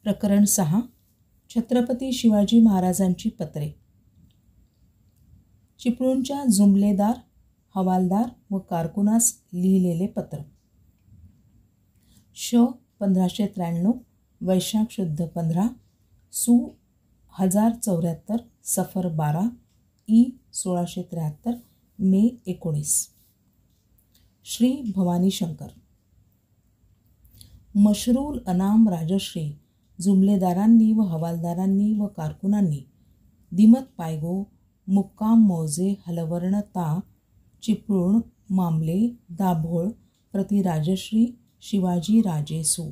प्रकरण 6. छत्रपती शिवाजी महाराजांची पत्रे. चिपळूणच्या जुमलेदार, हवालदार व कारकुनास लिहिलेले पत्र. श 1593 वैशाख शुद्ध 15 सु 1074 सफर 12 इ 1673 मे 19. श्री भवानी शंकर. मशरूल अनाम राजश्री जुमलेदारांनी व हवालदारांनी व कारकुनांनी दिमत पायगो मुक्काम मौजे हलवर्ण ता चिपळूण मामले दाभोळ प्रति राजश्री शिवाजी राजे सु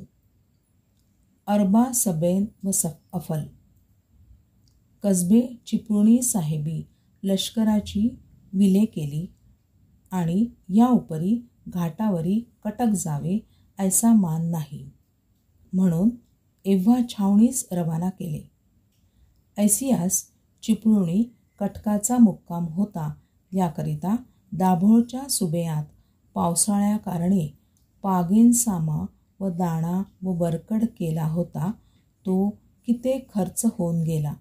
अरबा सबैन व अफल कसबे चिपळुणी साहेबी लष्कराची विले केली आणि या उपरी घाटावरी कटक जावे ऐसा मान नाही म्हणून एव्हा छावणीस रवाना केले. ऐसियास चिपळुणी कटकाचा मुक्काम होता. याकरिता दाभोळच्या सुबेयात पावसाळ्याकारणे पागेनसामा व दाणा व बरकड केला होता. तो कित्येक खर्च होऊन गेला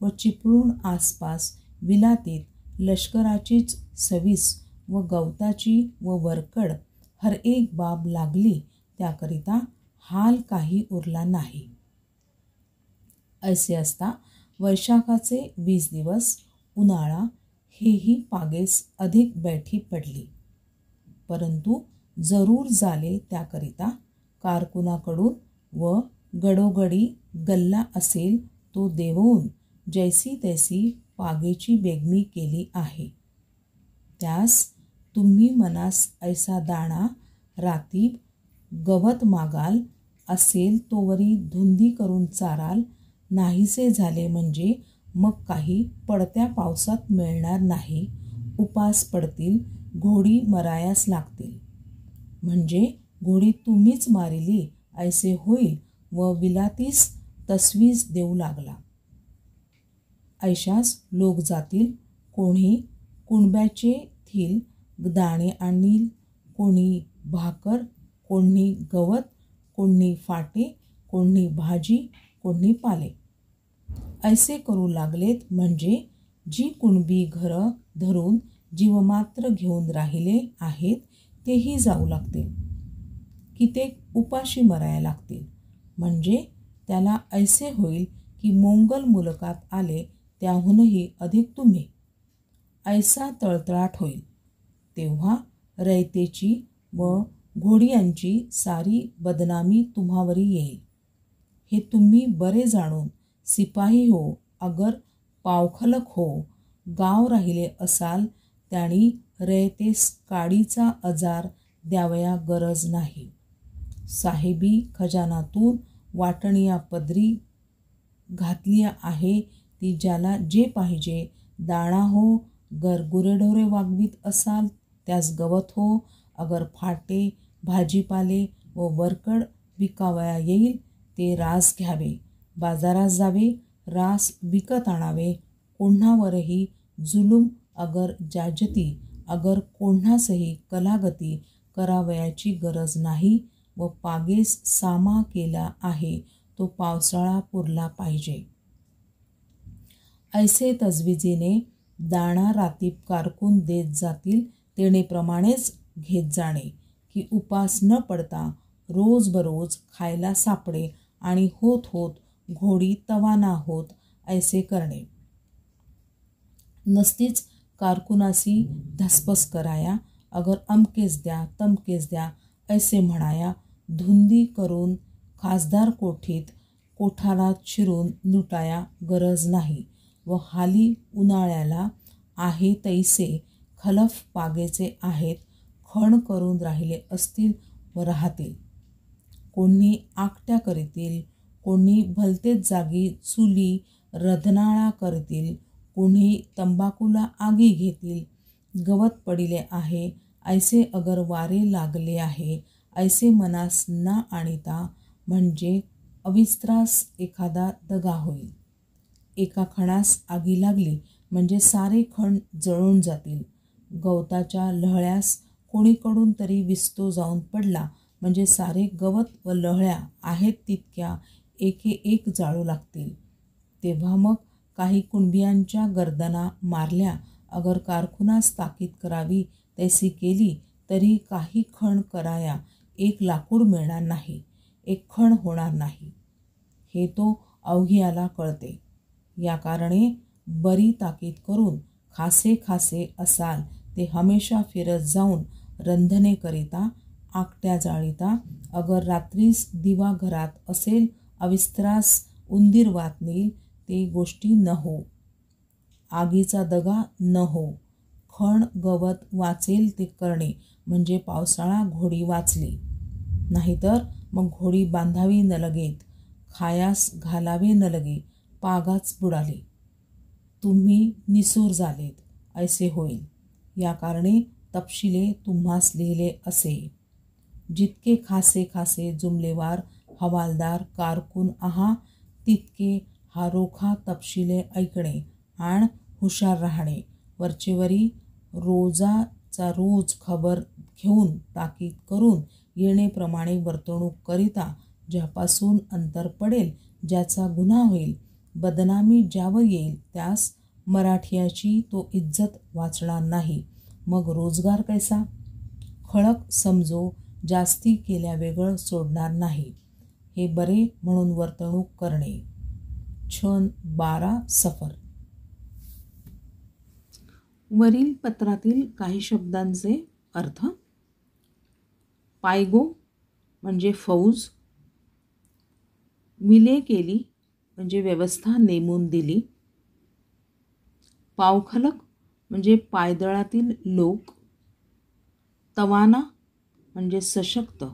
व चिपळूण आसपास विलातीत लष्कराचीच सवीस व गवताची व वरकड हर एक बाब लागली. त्याकरिता हाल काही उरला नाही. ऐसे असता वैशाखाचे 20 दिवस उन्हाळा हेही पागेस अधिक बैठी पडली. परंतु जरूर झाले त्याकरिता कारकुनाकडून व गडोगडी गल्ला असेल तो देवून जैसी तैसी पागेची बेगमी केली आहे. त्यास तुम्ही मनास ऐसा दाणा रातीब गवत मागाल असेल तोवरी धुंदी करून चाराल. नाहीसे झाले म्हणजे मग काही पडत्या पावसात मिळणार नाही. उपास पडतील, घोडी मरायास लागतील. म्हणजे घोडी तुम्हीच मारिली ऐसे होईल व विलातीस तसवीज देऊ लागला. ऐशास लोक जातील. कोणी कुणब्याचे थील दाणे आणील, कोणी भाकर, कोणी गवत, कोणी फाटे, कोणी भाजी, कोणी पाले. ऐसे करू लागलेत म्हणजे जी कुणबी घरं धरून जीवमात्र घेऊन राहिले आहेत तेही जाऊ लागतील. कित्येक उपाशी मरायला लागतील. म्हणजे त्याला ऐसे होईल की मोंगल मुलकात आले त्याहूनही अधिक तुम्ही. ऐसा तळतळाट होईल. तेव्हा रयतेची व घोडियांची सारी बदनामी तुम्हावरी येईल. हे तुम्ही बरे जाणून सिपाही हो अगर पावखलक हो गाव राहिले असाल त्यांनी रयतेस काडीचा अजार द्यावया गरज नाही. साहेबी खजानातून वाटणिया पदरी घातली आहे ती ज्याला जे पाहिजे दाणा हो गर गुरेढोरे वागवीत असाल त्यास गवत हो अगर फाटे भाजीपाले व वरकड विकावया येईल ते रास घ्यावे. बाजारास जावे, रास विकत आणावे. कोण्हावरही जुलूम अगर जाजती अगर कोण्हासही कलागती करावयाची गरज नाही व पागेस सामा केला आहे तो पावसाळा पुरला पाहिजे. ऐसे तजविजीने दाणा रातीब कारकून देत जातील तेणेप्रमाणेच घेत जाणे की उपास न पडता रोज बरोज खायला सापडे आणि होत होत घोडी तवाना होत ऐसे करणे. नसतीच कारकुनासी धसपस कराया अगर अमकेच द्या तमकेच द्या ऐसे म्हणाया. धुंदी करून खासदार कोठीत कोठारात शिरून लुटाया गरज नाही व हाली उन्हाळ्याला आहे तैसे खलफ पागेचे आहेत. खण करून राहिले असतील व राहतील. कोणी आकट्या करीतील, कोणी भलतेच जागी चुली रधनाळा करतील, कोणी तंबाखूला आगी घेतील. गवत पडिले आहे ऐसे अगर वारे लागले आहे ऐसे मनास ना आणिता म्हणजे अविस्त्रास एखादा दगा होईल. एका खणास आगी लागली म्हणजे सारे खण जळून जातील. गवताच्या लहळ्यास कोणीकडून तरी विस्तो जाऊन पडला म्हणजे सारे गवत व लहळ्या आहेत तितक्या एके एक जाळू लागतील. तेव्हा मग काही कुणबियांच्या गर्दना मारल्या. अगर कारखुनास ताकीद करावी तैसी केली तरी काही खण कराया एक लाकूड मिळणार नाही, एक खण होणार नाही. हे तो अवघियाला कळते. या कारणे बरी ताकीद करून खासे खासे असाल ते हमेशा फिरत जाऊन रंधने करिता आकट्या जाळीता. अगर रात्रीस दिवा घरात असेल अविस्त्रास उंदीर वात नेईल ते गोष्टी न हो. आगीचा दगा न हो. खण गवत वाचेल ते करणे म्हणजे पावसाळा घोडी वाचली. नाहीतर मग घोडी बांधावी न लगेत, खायास घालावे न लगे, पागाच बुडाले, तुम्ही निसूर झालेत ऐसे होईल. या कारणे तपशिले तुम्हास लिहिले असे. जितके खासे खासे जुमलेवार हवालदार कारकून आहा तितके हा रोखा तपशिले ऐकणे आणि हुशार राहणे. वरचेवरी रोजाचा रोज खबर घेऊन ताकीद करून येणेप्रमाणे वर्तणूक करिता ज्यापासून अंतर पडेल, ज्याचा गुन्हा होईल, बदनामी ज्यावर येईल त्यास मराठ्याची तो इज्जत वाचणार नाही. मग रोजगार कैसा? खळक समजो जास्ती केल्या वेगळं सोडणार नाही. हे बरे म्हणून वर्तणूक करणे. छन 12 सफर. वरील पत्रातील काही शब्दांचे अर्थ. पायगो म्हणजे फौज, विले केली म्हणजे व्यवस्था नेमून दिली, पावखलक म्हणजे पायदळातील लोक, तवाना म्हणजे सशक्त,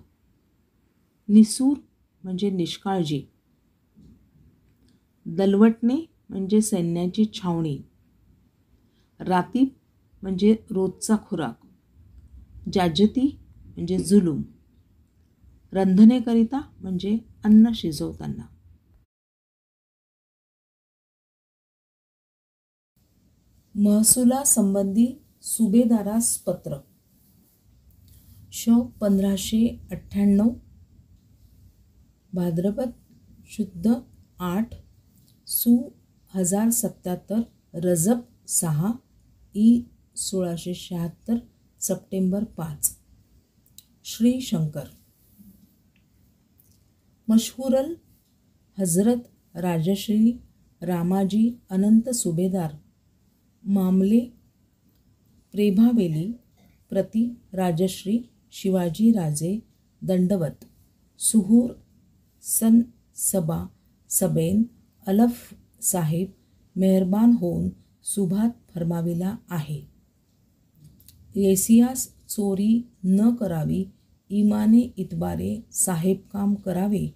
निसूर म्हणजे निष्काळजी, दलवटणे म्हणजे सैन्याची छावणी, रातीब म्हणजे रोजचा खुराक, जाजती म्हणजे जुलूम, रंधनेकरिता म्हणजे अन्न शिजवताना. महसुलासंबंधी सुभेदारास पत्र. श 1598 भाद्रपद शुद्ध 8 सु 1077 रजब 6 इ 1676 सप्टेंबर 5. श्री शंकर. मशहूरल हजरत राजश्री रामाजी अनंत सुभेदार मामले प्रेभावेली प्रति राजश्री शिवाजी राजे दंडवत सुहूर सन सबा सबेन अलफ साहेब मेहरबान होऊन सुभात फरमाविला आहे. येसियास चोरी न करावी, इमाने इतबारे साहेब काम करावे.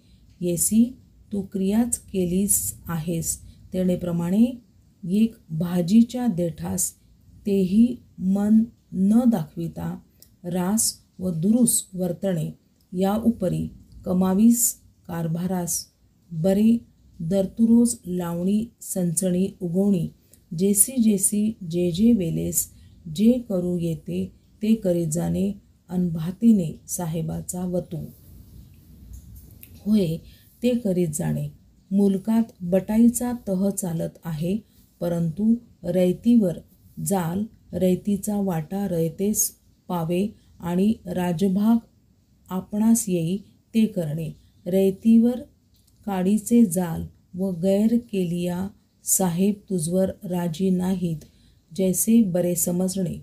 येसी तू क्रियाच केलीस आहेस तेणेप्रमाणे एक भाजीच्या देठास तेही मन न दाखविता रास व दुरुस वर्तणे या उपरी कमावीस कारभारास बरे दरतुरोज लावणी संचणी उगवणी जेसी जेसी जे जे वेलेस जे करू येते ते करीत जाणे अन भातीने साहेबाचा वतू होय ते करीत जाणे. मुलकात बटाईचा तह चालत आहे, परंतु रयतीवर जाल रयतीचा वाटा रयतेस पावे आणि राजभाग आपणास येई ते करणे. रयतीवर काडीचे जाल व गैर केलिया साहेब तुझवर राजी नाहीत जैसे बरे समजणे.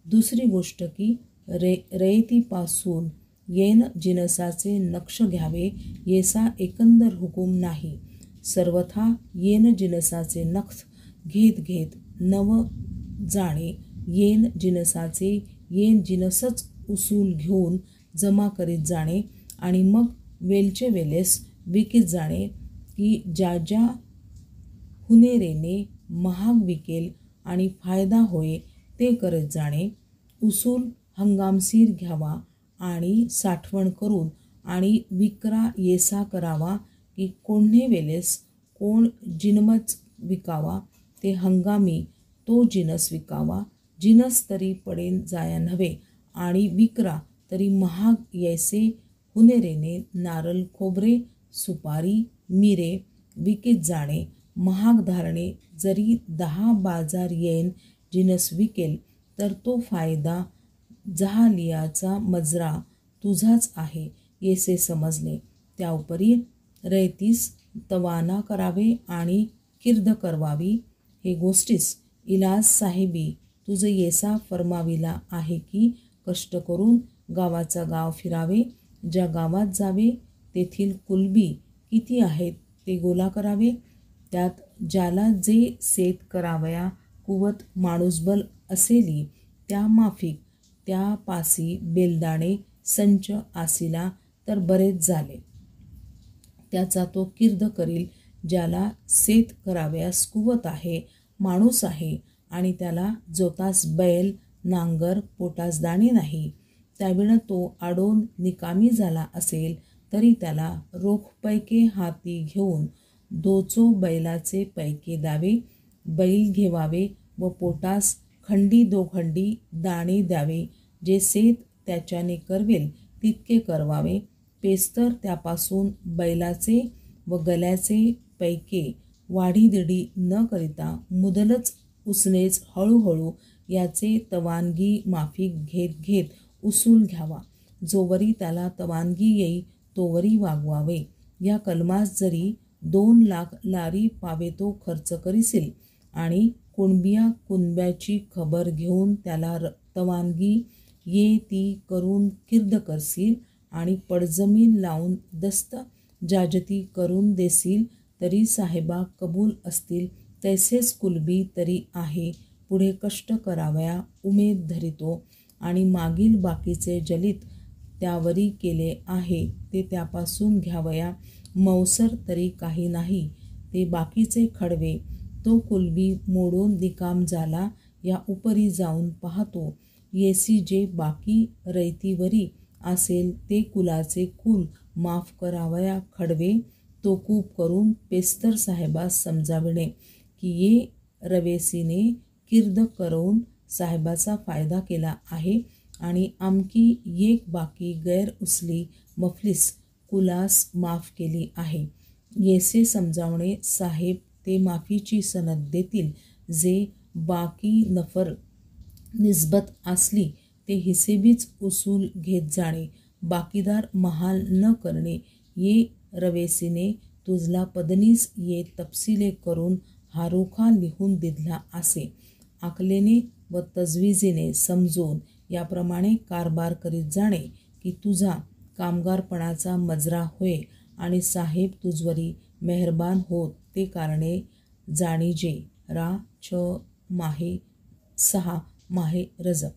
दुसरी गोष्ट की रयतीपासून येन जिनसाचे नक्ष घ्यावे येसा एकंदर हुकूम नाही. सर्वथा येन जिनसाचे नक्ष घेत घेत नव जाणे येन जिनसाचे येन जिनसच उसूल घेऊन जमा करीत जाणे आणि मग वेलचे वेलेस विकीत जाणे की ज्या ज्या हुनेरेने महाग विकेल आणि फायदा होय ते करत जाणे. उसूल हंगामसीर घ्यावा आणि साठवण करून आणि विक्रा येसा करावा की कोण्हे वेलेस कोण जिनमच विकावा ते हंगामी तो जिनस विकावा. जिनस तरी पडेन जाया नव्हे आणि विक्रा तरी महाग येसे हुनेरेने नारळ खोबरे सुपारी मिरे विकीत जाणे, महाग धारणे, जरी 10 बाजार येईन जिनस विकेल, तर तो फायदा जहालियाचा मजरा तुझाच आहे येसे समजले. त्या उपरी रयतीस तवाना करावे आणि किर्द करवावी, हे गोष्टीस इलाज साहेबी तुझ येसा फरमाविला आहे की कष्ट करून गावाचा गाव फिरावे, ज्या गावात जावे तेथील कुलबी किती आहेत ते गोला करावे, त्यात ज्याला जे सेत करावया कुवत माणूसबल असेली त्या माफिक त्या पासी बेलदाणे संच आसिला तर बरेच झाले. त्याचा तो किर्द करील ज्याला सेत करावयास कुवत आहे, माणूस आहे आणि त्याला जोतास बैल नांगर पोटास दाणे नाही. त्यावेळा तो आडोन निकामी झाला असेल तरी त्याला रोख पैके हाती घेऊन दोचो बैलाचे पैके द्यावे, बैल घेवावे व पोटास खंडी दोखंडी दाणे द्यावे. जे सेत त्याच्याने करवेल तितके करवावे. पेस्तर त्यापासून बैलाचे व गल्याचे पैके वाढीदिडी न करिता मुदलच उसनेच हळूहळू याचे तवानगी माफिक घेत घेत उसूल घ्यावा. जोवरी त्याला तवानगी येई तोवरी वागवावे. या कलमास जरी 2 लाख लारी पावे तो खर्च करीसील आणि कुणबिया कुणब्याची खबर घेऊन त्याला तवानगी ये ती करून किर्द करसील आणि पडजमीन लावून दस्त जाजती करून देसील तरी साहेबा कबूल असतील. तैसेच कुलबी तरी आहे पुढे कष्ट करावया उमेद धरितो आणि मागील बाकीचे जलित त्यावरी केले आहे ते त्यापासून घ्यावया. मौसर तरी काही नाही ते बाकीचे खडवे. तो कुलबी मोडून निकाम झाला या उपरी जाऊन पाहतो येसी जे बाकी रयतीवरी असेल ते कुलाचे कुल माफ करावया खडवे. तो कूप करून पेस्तर साहेबास समजाविणे की ये रवेसीने किर्द करून साहेबाचा फायदा केला आहे आणि आमकी एक बाकी गैर उचली मफलीस कुलास माफ केली आहे. येसे समजावणे साहेब ते माफीची सनद देतील. जे बाकी नफर निस्बत असली ते हिसेबीच उसूल घेत जाणे. बाकीदार महाल न करणे. ये रवेसीने तुझला पदनीस ये तपसिले करून हारोखा लिहून दिधला असे. आकलेने व तजवीजेने समजून याप्रमाणे कारभार करीत जाणे की तुझा कामगारपणाचा मजरा होय आणि साहेब तुझवरी मेहरबान होत ते कारणे जाणीजे. रा छ माहे 6 माहे रजब.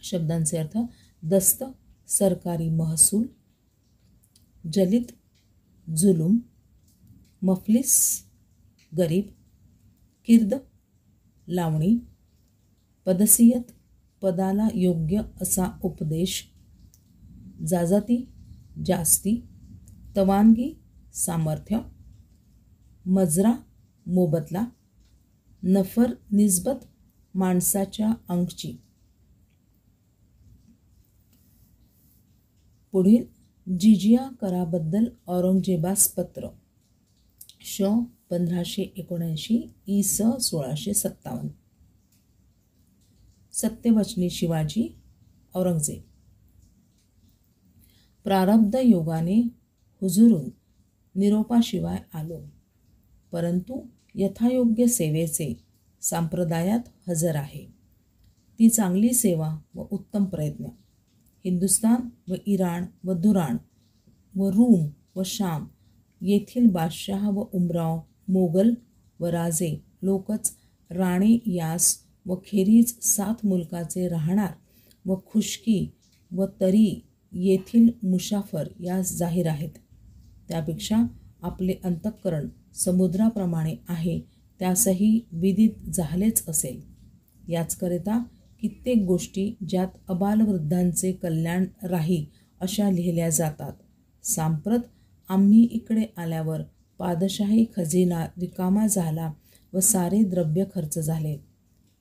शब्दांचे अर्थ: दस्त सरकारी महसूल, जलित जुलूम, मफलिस गरीब, किर्द लावणी, पदसियत पदाला योग्य असा उपदेश, जाजाती जास्ती, तवानगी सामर्थ्य, मजरा मोबदला, नफर निस्बत माणसाच्या अंकची. पुढील जिजिया कराबद्दल औरंगजेबास पत्र. श 1579 इ. स. 1657. सत्यवचनी शिवाजी औरंगजेब. प्रारब्ध योगाने हुजूरून निरोपाशिवाय आलो, परंतु यथायोग्य सेवेचे संप्रदायात हजर आहे. ती चांगली सेवा व उत्तम प्रयत्न. हिंदुस्तान व इराण व दुराण व रूम व शाम येथील बादशाह व उमराव, मोगल व राजे लोकच राणे यास व खेरीज 7 मुलकाचे राहणार व खुशकी व तरी येथील मुसाफर यास जाहीर आहेत. त्यापेक्षा आपले अंतःकरण समुद्राप्रमाणे आहे त्यासही विदित झालेच असेल. याचकरिता कित्येक गोष्टी ज्यात अबालवृद्धांचे कल्याण राही अशा लिहिल्या जातात. सांप्रत आम्ही इकडे आल्यावर पादशाही खजिना रिकामा झाला व सारे द्रव्य खर्च झाले.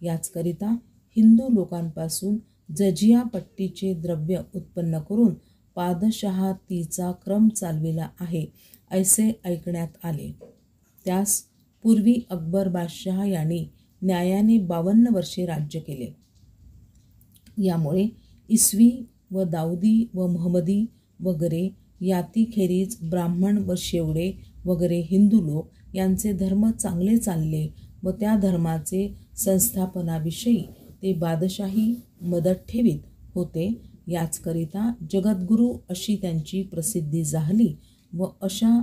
याचकरिता हिंदू लोकांपासून जजिया पट्टीचे द्रव्य उत्पन्न करून पादशहातीचा क्रम चालविला आहे ऐसे ऐकण्यात आले. त्यास पूर्वी अकबर बादशहा यांनी न्यायाने 52 वर्षे राज्य केले. यामुळे इसवी व दाऊदी व महमदी वगैरे यातीखेरीज ब्राह्मण व शेवडे वगैरे हिंदू लोक यांचे धर्म चांगले चालले व त्या धर्माचे संस्थापनाविषयी ते बादशाही मदत ठेवीत होते. याचकरिता जगद्गुरू अशी त्यांची प्रसिद्धी झाली व अशा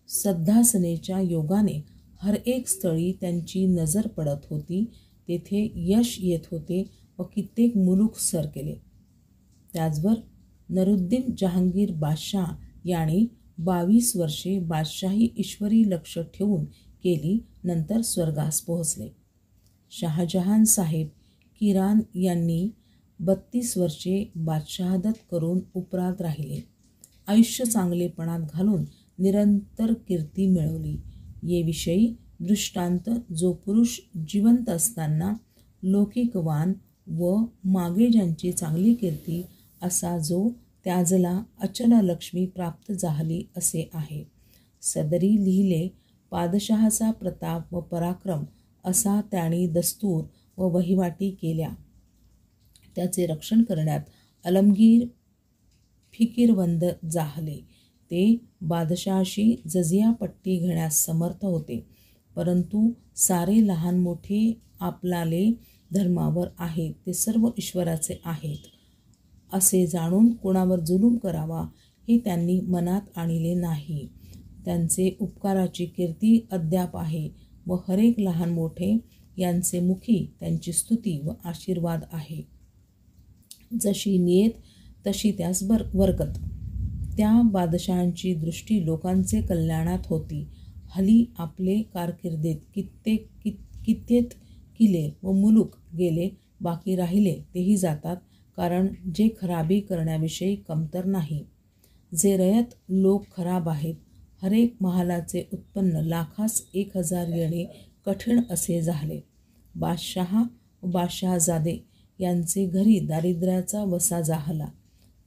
सद्धासनेच्या योगाने हर एक स्थळी त्यांची नजर पडत होती. तेथे यश येत होते व कित्येक मुलूक सर केले. त्याचवर नरुद्दीन जहांगीर बादशाह याने 22 वर्षे बादशाही ईश्वरी लक्ष ठेवून केली. नंतर स्वर्गास पोहोचले. शहाजहान साहेब किरान यांनी 32 वर्षे बादशहादत करून उपरात राहिले. आयुष्य चांगलेपणात घालून निरंतर कीर्ती मिळवली. ये विषयी दृष्टांत जो पुरुष जिवंत असताना लौकिकवान व मागे ज्यांची चांगली कीर्ती असा जो त्याजला अचल लक्ष्मी प्राप्त झाली असे आहे. सदरी लिहिले पादशहाचा प्रताप व पराक्रम असा त्याने दस्तूर व वहिवाटी केल्या. त्याचे रक्षण करण्यात अलमगीर फिकीरवंद झाले. ते बादशहाशी जजिया पट्टी घेण्यास समर्थ होते. परंतु सारे लहान मोठे आपलाले धर्मावर आहेत ते सर्व ईश्वराचे आहेत असे जाणून कोणावर जुलूम करावा हे त्यांनी मनात आणले नाही. त्यांचे उपकाराची कीर्ती अद्याप आहे व हरेक लहान मोठे यांचे मुखी त्यांची स्तुती व आशीर्वाद आहे. जशी नियत तशी त्यास वरकत. त्या बादशहांची दृष्टी लोकांचे कल्याणात होती. हली आपले कारकिर्दीत कित्येक किल्ले व मुलूक गेले, बाकी राहिले तेही जातात. कारण जे खराबी करण्याविषयी कमतर नाही. जे रयत लोक खराब आहेत. हरेक महालाचे उत्पन्न लाखास 1000 येणे कठीण असे झाले. बादशहा व बादशहाजादे यांचे घरी दारिद्र्याचा वसा जाहला.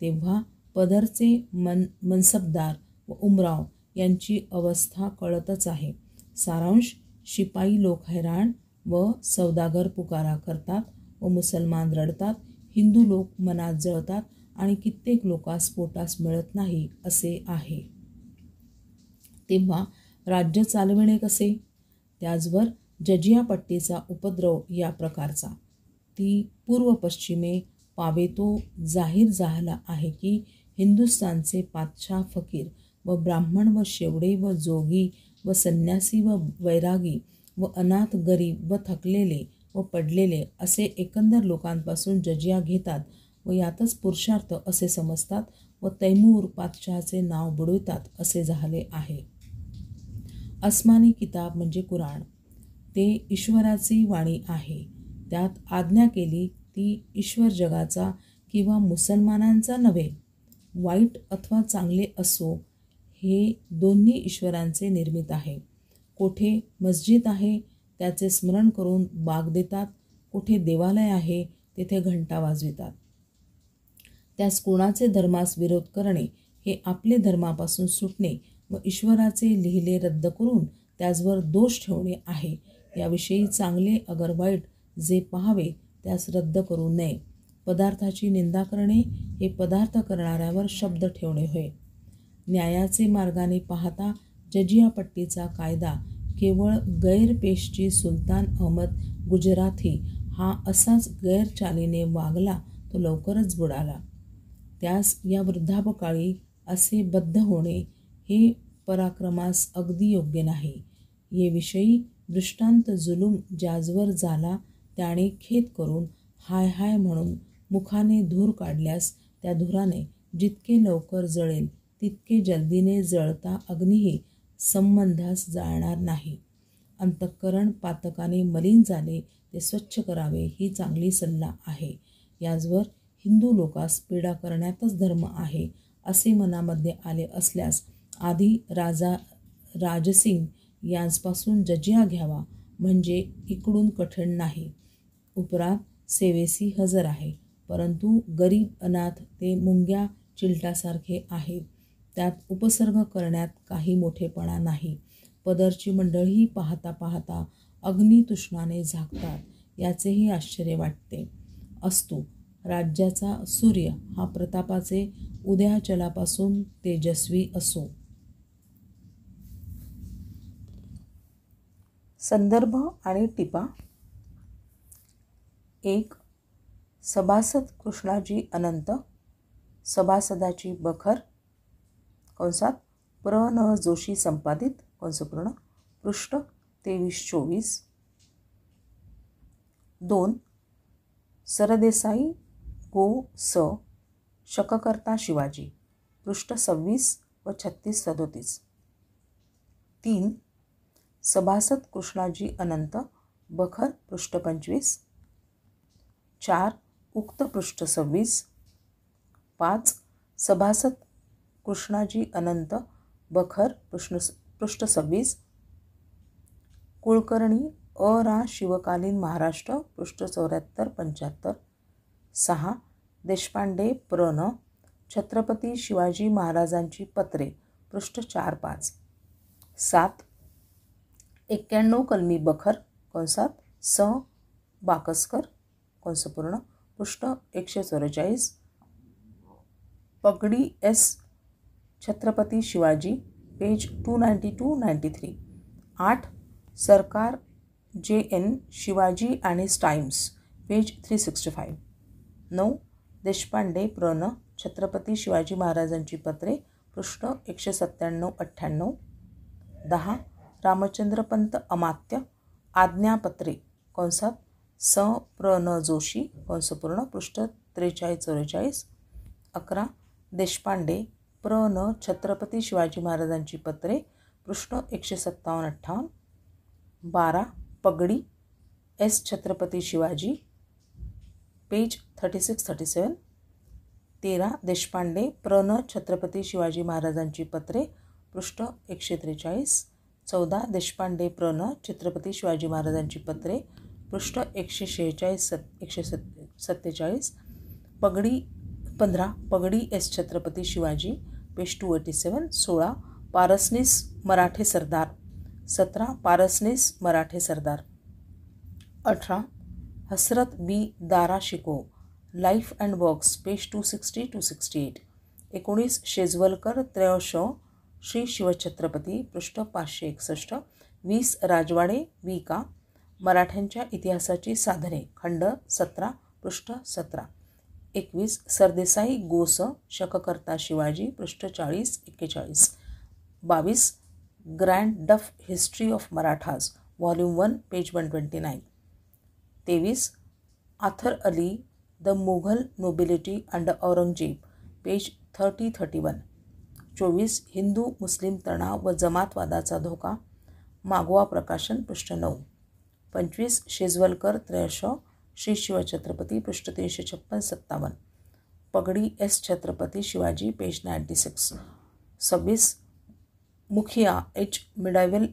तेव्हा पदरचे मनसबदार व उमराव यांची अवस्था कळतच आहे. सारांश शिपाई लोक हैराण व सौदागर पुकारा करतात व मुसलमान रडतात. हिंदू लोक मनात जळतात आणि कित्येक लोकांस पोटास मिळत नाही असे आहे. तेव्हा राज्य चालविणे कसे? त्याचवर जजिया पट्टीचा उपद्रव या प्रकारचा. ती पूर्व पश्चिमे पावेतो जाहीर झाला आहे की हिंदुस्थानचे पातशाह फकीर व ब्राह्मण व शेवडे व जोगी व संन्यासी व वैरागी व अनाथ गरीब व थकलेले व पडलेले असे एकंदर लोकांपासून जजिया घेतात व यातच पुरुषार्थ असे समजतात व तैमूर पातशाहाचे नाव बुडवितात असे झाले आहे. आसमानी किताब म्हणजे कुराण. ते ईश्वराची वाणी आहे. त्यात आज्ञा केली ती ईश्वर जगाचा किंवा मुसलमानांचा नव्हे. वाईट अथवा चांगले असो हे दोन्ही ईश्वरांचे निर्मित आहे. कोठे मस्जिद आहे त्याचे स्मरण करून बाग देतात. कोठे देवालय आहे तेथे घंटा वाजवितात. त्यास कोणाचे धर्मास विरोध करणे हे आपले धर्मापासून सुटणे व ईश्वराचे लिहिले रद्द करून त्याचवर दोष ठेवणे आहे. याविषयी चांगले अगर वाईट जे पाहावे त्यास रद्द करू नये. पदार्थाची निंदा करणे हे पदार्थ करणाऱ्यावर शब्द ठेवणे होय. न्यायाचे मार्गाने पाहता जजिया पट्टीचा कायदा केवळ गैरपेशची सुलतान अहमद गुजराथी हा असाच गैरचालीने वागला तो लवकरच बुडाला. त्यास या वृद्धापकाळी असे बद्ध होणे हे पराक्रमास अगदी योग्य नाही. ये विषयी दृष्टांत जुलूम ज्याजवर झाला त्याने खेद करून हाय हाय म्हणून मुखाने धूर काढल्यास त्या धुराने जितके लवकर जळेल तितके जल्दीने जळता अग्नीही संबंधास जाळणार नाही. अंतःकरण पातकाने मलिन झाले ते स्वच्छ करावे ही चांगली सल्ला आहे. याचवर हिंदू लोकास पीडा करण्यातच धर्म आहे असे मनामध्ये आले असल्यास आधी राजसिंग यांपासून जजिया घ्यावा म्हणजे इकडून कठीण नाही. उपरात सेवेसी हजर आहे. परंतु गरीब अनाथ ते मुंग्या चिलटासारखे आहेत. त्यात उपसर्ग करण्यात काही मोठेपणा नाही. पदरची मंडळी पाहता पाहता अग्नितुष्णाने झाकतात, याचेही आश्चर्य वाटते. असतो राज्याचा सूर्य हा प्रतापाचे उदयाचलापासून तेजस्वी असो. संदर्भ आणि टिपा. 1. सभासद कृष्णाजी अनंत, सभासदाची बखर कंसात प्र. न. जोशी संपादित कंसपूर्ण, पृष्ठ 23-24. 2. सरदेसाई गो. स. शककर्ता शिवाजी, पृष्ठ 26 व 36-37. 3. सभासद कृष्णाजी अनंत, बखर, पृष्ठ 25. 4. उक्त, पृष्ठ 26. 5. सभासद कृष्णाजी अनंत, बखर, पृष्ठ 26. कुलकर्णी अ. रा. शिवकालीन महाराष्ट्र, पृष्ठ 74-75. 6. देशपांडे प्र. न. छत्रपती शिवाजी महाराजांची पत्रे, पृष्ठ 4-5. 7. 91 कलमी बखर कंसात स. बाकसकर कंसपूर्ण, पृष्ठ 144. पगडी एस. छत्रपती शिवाजी, पेज 292-93. 8. सरकार जे. एन. शिवाजी आणि टाइम्स, पेज 365. 9. देशपांडे प्र. न. छत्रपती शिवाजी महाराजांची पत्रे, पृष्ठ 197-98. 10. रामचंद्रपंत अमात्य, आज्ञापत्रे कंसात स. प्र. न. जोशी कंसपूर्ण, पृष्ठ 43-44. 11. देशपांडे प्र. न. छत्रपती शिवाजी महाराजांची पत्रे, पृष्ठ 157-58. 12. पगडी एस. छत्रपती शिवाजी, पेज 36-37. 13. देशपांडे प्र. न. छत्रपती शिवाजी महाराजांची पत्रे, पृष्ठ 143. 14. देशपांडे प्र. न. छत्रपती शिवाजी महाराजांची पत्रे, पृष्ठ 146-147. Pagdi 15. Pagdi S. Chhatrapati Shivaji, page 287. 16. Parasnis Marathe Sardar. 17. Parasnis Marathe Sardar. 18. Hasrat B. Dara Shikoh, life and works, page 260-268. 19. Shejwalkar त्रयश श्री शिवछत्रपती, पृष्ठ 561. 20. राजवाडे वि. का. मराठ्यांच्या इतिहासाची साधने, खंड 17, पृष्ठ 17. 21. सरदेसाई गो. स. शककर्ता शिवाजी, पृष्ठ 40-41. 22. Grant Duff history of Marathas, volume 1, page 129. 23. Athar Ali the Mughal nobility under Aurangzeb, page 30-31. 24. हिंदू मुस्लिम तणाव व जमातवादाचा धोका, मागवा प्रकाशन, पृष्ठ 9. 25. शेजवलकर त्रयश श्री शिवछत्रपती, पृष्ठ 356-57. Pagdi S. Chhatrapati Shivaji, page 96. 26. Mukhia H. Medieval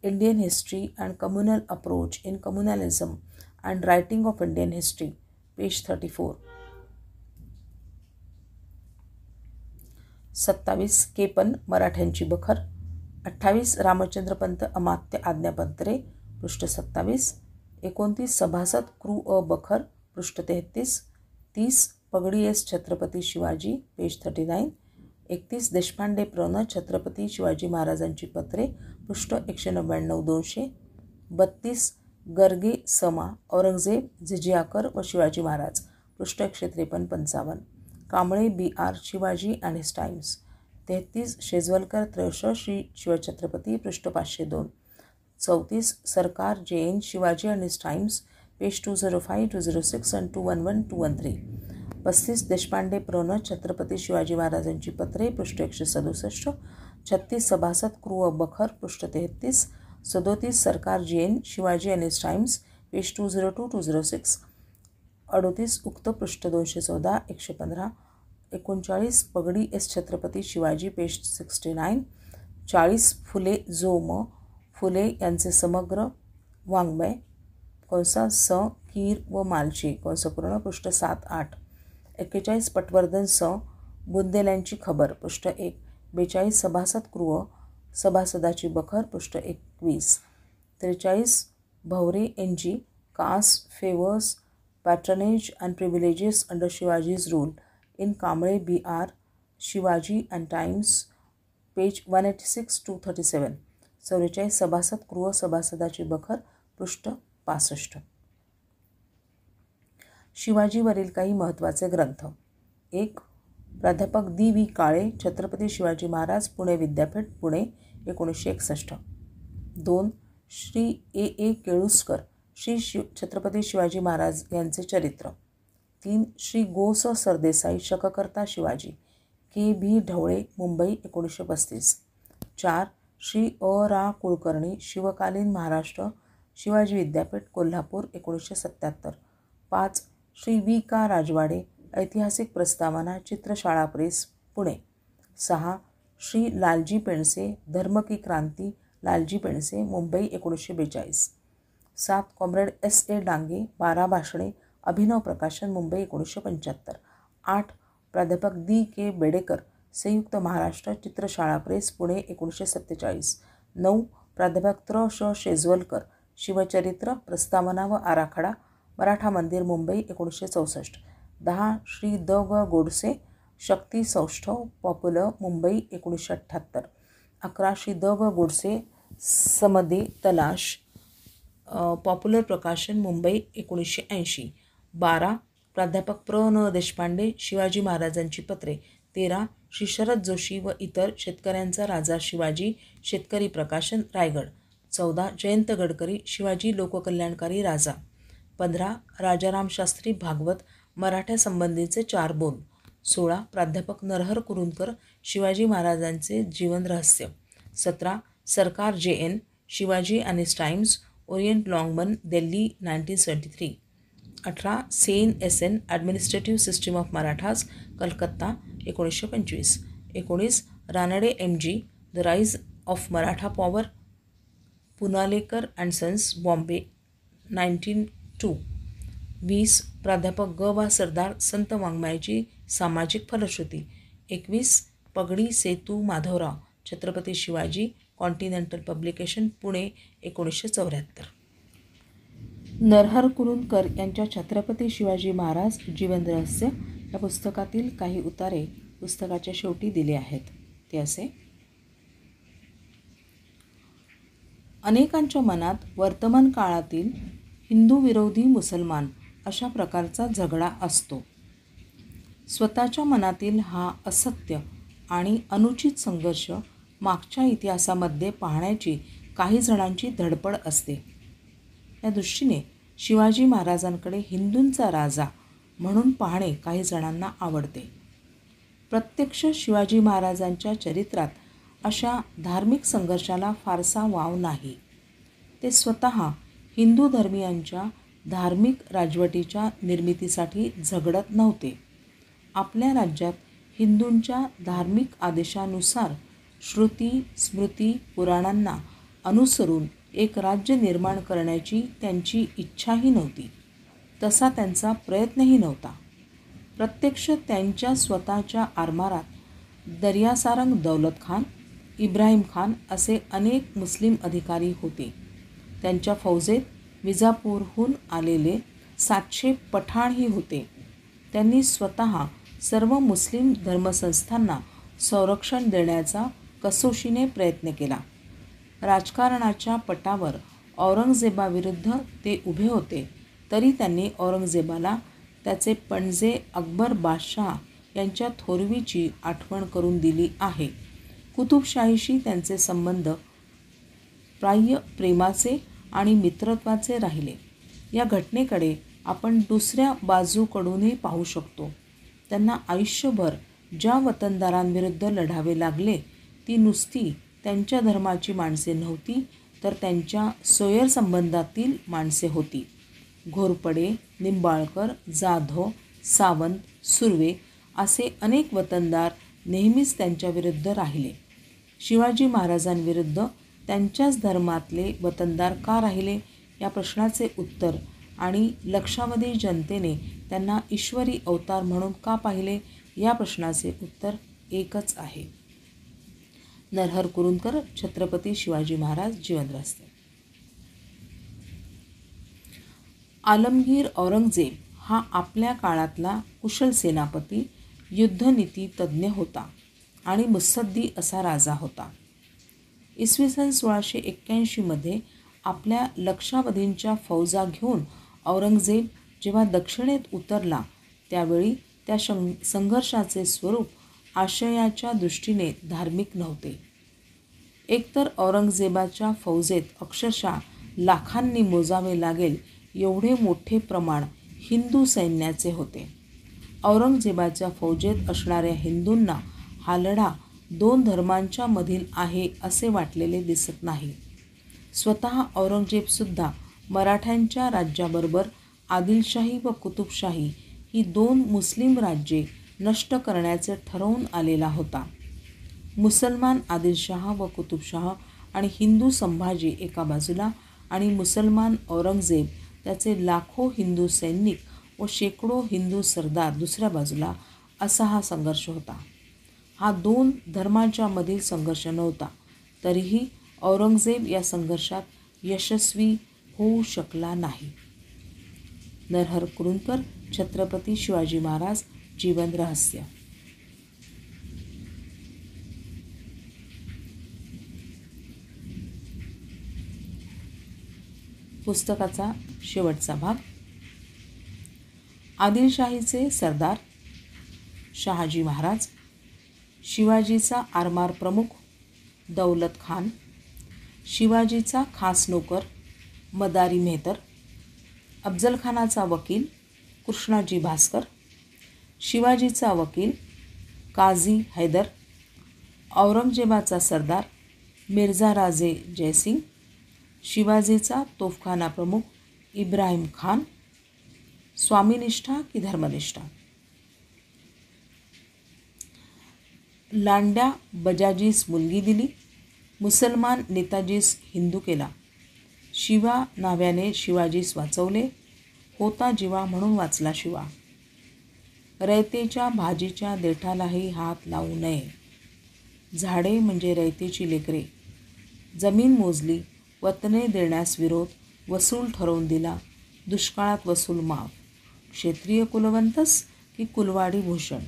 Indian history and communal approach in communalism and writing of Indian history, page 34. 27. केपन मराठ्यांची बखर. 28. रामचंद्रपंत अमात्य आज्ञापत्रे, पृष्ठ 27. 29. सभासद कृ. अ. बखर, पृष्ठ 33. 30. पगडी एस. छत्रपती शिवाजी, पेज 39. 31. देशपांडे प्र. न. छत्रपती शिवाजी महाराजांची पत्रे, पृष्ठ 199-200. 32. गर्गे समा औरंगजेब, झिजियाकर व शिवाजी महाराज, पृष्ठ 153-55. कांबळे बी. आर. शिवाजी आणि टाइम्स. 33. शेजवलकर त्रयश श्री शिवछत्रपती, पृष्ठ 502. 34. सरकार जे. एन. शिवाजी आणि टाइम्स, पेज 205-206 and 211-213. 35. देशपांडे प्र. न. छत्रपती शिवाजी महाराजांची पत्रे, पृष्ठ 167. 36. सभासद कृ. अ. बखर, पृष्ठ 33. 37. सरकार जे. एन. शिवाजी आणि टाइम्स, पेज 202-206. 38. उक्त, पृष्ठ 214, 115. 39. पगडी एस. छत्रपती शिवाजी, पेज 69. 40. फुले जो. म. फुले यांचे समग्र वाङ्मय कंसात स. कीर व मालची कंसपूर्ण, पृष्ठ 7-8. 41. पटवर्धन स. बुंदेल्यांची खबर, पृष्ठ 1. 42 सभासदगृह सभासदाची बखर पृष्ठ 21. 43 भवरे NG caste favours patronage and privileges under Shivaji's rule in Kamble BR Shivaji and Times page 186 to 37. 44 सभासदगृह सभासदाची बखर पृष्ठ 65. शिवाजीवरील काही महत्त्वाचे ग्रंथ. 1. प्राध्यापक D.V. काळे छत्रपती शिवाजी महाराज पुणे विद्यापीठ पुणे 1961. 2. श्री A. केळुसकर श्री छत्रपती शिवाजी महाराज यांचे चरित्र. 3. श्री गो. स. सरदेसाई शककर्ता शिवाजी K.B. ढवळे मुंबई 1935. 4. श्री रा. कुलकर्णी शिवकालीन महाराष्ट्र शिवाजी विद्यापीठ कोल्हापूर 1977. 5. श्री V.का. राजवाडे ऐतिहासिक प्रस्तावना चित्रशाळा प्रेस पुणे. 6. श्री लालजी पेंडसे धर्म की क्रांती लालजी पेंडसे मुंबई 1942. 7. Comrade S.A. डांगे 12 भाषणे अभिनव प्रकाशन मुंबई 1975. 8. प्राध्यापक D.K. बेडेकर संयुक्त महाराष्ट्र चित्रशाळा प्रेस पुणे 1947. 9. प्राध्यापक त्र. शेजवलकर शिवचरित्र प्रस्तावना व आराखडा मराठा मंदिर मुंबई 1964. 10. श्री द. गोडसे शक्ती सौष्ठव पॉप्युलर मुंबई 1978. 11. श्री द. गोडसे समदे तलाश पॉप्युलर प्रकाशन मुंबई 1980. 12. प्राध्यापक प्र. देशपांडे शिवाजी महाराजांची पत्रे. 13. श्री शरद जोशी व इतर शेतकऱ्यांचा राजा शिवाजी शेतकरी प्रकाशन रायगड. 14. जयंत गडकरी शिवाजी लोककल्याणकारी राजा. 15. राजाराम शास्त्री भागवत मराठ्यासंबंधीचे 4 बोल. 16. प्राध्यापक नरहर कुरुंदकर शिवाजी महाराजांचे जीवन रहस्य. 17. Sarkar JN Shivaji and his times Orient Longman Delhi 1973. 18. Sen SN administrative system of Marathas Calcutta 1925. 19. Ranade MG the rise of Maratha power Punalekar and sons Bombay 1902. 20. प्राध्यापक ग. सरदार संत वाङ्मयाची सामाजिक फलश्रुती. 21. पगडी सेतू माधवराव छत्रपती शिवाजी कॉन्टिनेंटल पब्लिकेशन पुणे 1974. नरहर कुरुंदकर यांच्या छत्रपती शिवाजी महाराज जीवन रहस्य या पुस्तकातील काही उतारे पुस्तकाच्या शेवटी दिले आहेत. ते असे. अनेकांच्या मनात वर्तमान काळातील हिंदू विरोधी मुसलमान अशा प्रकारचा झगडा असतो. स्वतःच्या मनातील हा असत्य आणि अनुचित संघर्ष मागच्या इतिहासामध्ये पाहण्याची काही जणांची धडपड असते. या दृष्टीने शिवाजी महाराजांकडे हिंदूंचा राजा म्हणून पाहणे काही जणांना आवडते. प्रत्यक्ष शिवाजी महाराजांच्या चरित्रात अशा धार्मिक संघर्षाला फारसा वाव नाही. ते स्वतः हिंदू धर्मियांच्या धार्मिक राजवटीच्या निर्मितीसाठी झगडत नव्हते. आपल्या राज्यात हिंदूंच्या धार्मिक आदेशानुसार श्रुती स्मृती पुराणांना अनुसरून एक राज्य निर्माण करण्याची त्यांची इच्छाही नव्हती. तसा त्यांचा प्रयत्नही नव्हता. प्रत्यक्ष त्यांच्या स्वतःच्या आरमारात दर्यासारंग दौलत खान इब्राहिम खान असे अनेक मुस्लिम अधिकारी होते. त्यांच्या फौजेत विजापूरहून आलेले 700 पठाणही होते. त्यांनी स्वतः सर्व मुस्लिम धर्मसंस्थांना संरक्षण देण्याचा कसोशीने प्रयत्न केला. राजकारणाच्या पटावर औरंगजेबाविरुद्ध ते उभे होते तरी त्यांनी औरंगजेबाला त्याचे पणजे अकबर बादशाह यांच्या थोरवीची आठवण करून दिली आहे. कुतुबशाहीशी त्यांचे संबंध प्राय प्रेमाचे आणि मित्रत्वाचे राहिले. या घटनेकडे आपण दुसऱ्या बाजूकडूनही पाहू शकतो. त्यांना आयुष्यभर ज्या वतनदारांविरुद्ध लढावे लागले ती नुसती त्यांच्या धर्माची माणसे नव्हती तर त्यांच्या सोयर संबंधातील माणसे होती. घोरपडे निंबाळकर जाधव सावंत सुर्वे असे अनेक वतनदार नेहमीच त्यांच्याविरुद्ध राहिले. शिवाजी महाराजांविरुद्ध त्यांच्याच धर्मातले वतनदार का राहिले या प्रश्नाचे उत्तर आणि लक्षावधी जनतेने त्यांना ईश्वरी अवतार म्हणून का पाहिले या प्रश्नाचे उत्तर एकच आहे. नरहर कुरुंदकर, छत्रपती शिवाजी महाराज जिवंत असते. आलमगीर औरंगजेब हा आपल्या काळातला कुशल सेनापती, युद्धनीती तज्ज्ञ होता आणि मुत्सद्दी असा राजा होता. इसवी सन 1681 आपल्या लक्षावधींच्या फौजा घेऊन औरंगजेब जेव्हा दक्षिणेत उतरला त्यावेळी त्या संघर्षाचे स्वरूप आशयाच्या दृष्टीने धार्मिक नव्हते. एकतर औरंगजेबाच्या फौजेत अक्षरशः लाखांनी मोजावे लागेल एवढे मोठे प्रमाण हिंदू सैन्याचे होते. औरंगजेबाच्या फौजेत असणाऱ्या हिंदूंना हा लढा दोन धर्मांच्या मधील आहे असे वाटलेले दिसत नाही. स्वतः औरंगजेबसुद्धा मराठ्यांच्या राज्याबरोबर आदिलशाही व कुतुबशाही ही दोन मुस्लिम राज्ये नष्ट करण्याचे ठरवून आलेला होता. मुसलमान आदिलशाह व कुतुबशाह आणि हिंदू संभाजी एका बाजूला आणि मुसलमान औरंगजेब, त्याचे लाखो हिंदू सैनिक व शेकडो हिंदू सरदार दुसऱ्या बाजूला, असा हा संघर्ष होता. हा दोन धर्मांच्या मधील संघर्ष नव्हता. तरीही औरंगजेब या संघर्षात यशस्वी होऊ शकला नाही. नरहर कुरुंदकर, छत्रपती शिवाजी महाराज जीवन रहस्य. पुस्तकाचा शेवटचा भाग. आदिलशाहीचे सरदार शहाजी महाराज, शिवाजीचा आरमार प्रमुख दौलत खान, शिवाजीचा खास नोकर मदारी मेहतर, अफजलखानाचा वकील कृष्णाजी भास्कर, शिवाजीचा वकील काझी हैदर, औरंगजेबाचा सरदार मिर्झा राजे जयसिंग, शिवाजीचा तोफखाना प्रमुख इब्राहिम खान. स्वामीनिष्ठा की धर्मनिष्ठा. लांड्या बजाजीस मुलगी दिली, मुसलमान नेताजीस हिंदू केला, शिवा नाव्याने शिवाजीस वाचवले, होता जीवा म्हणून वाचला शिवा, रयतेच्या भाजीच्या देठालाही हात लावू नये, झाडे म्हणजे रयतेची लेकरे, जमीन मोजली, वतने देण्यास विरोध, वसूल ठरवून दिला, दुष्काळात वसूल माफ, क्षेत्रीय कुलवंतस की कुलवाडी भूषण.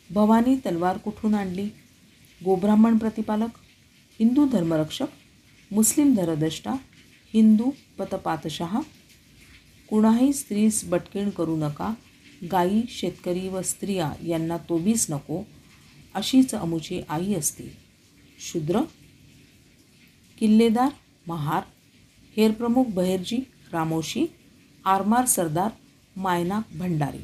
भवानी तलवार कुठून आणली, गोब्राह्मण प्रतिपालक, हिंदू धर्मरक्षक, मुस्लिम धर्मद्रष्टा, हिंदू पतपातशाह, कुणाही स्त्रीस बटकेण करू नका, गायी, शेतकरी व स्त्रिया यांना तोबीस नको, अशीच अमुची आई असती, शूद्र, किल्लेदार महार, हेरप्रमुख बहेरजी रामोशी, आरमार सरदार मायनाक भंडारी.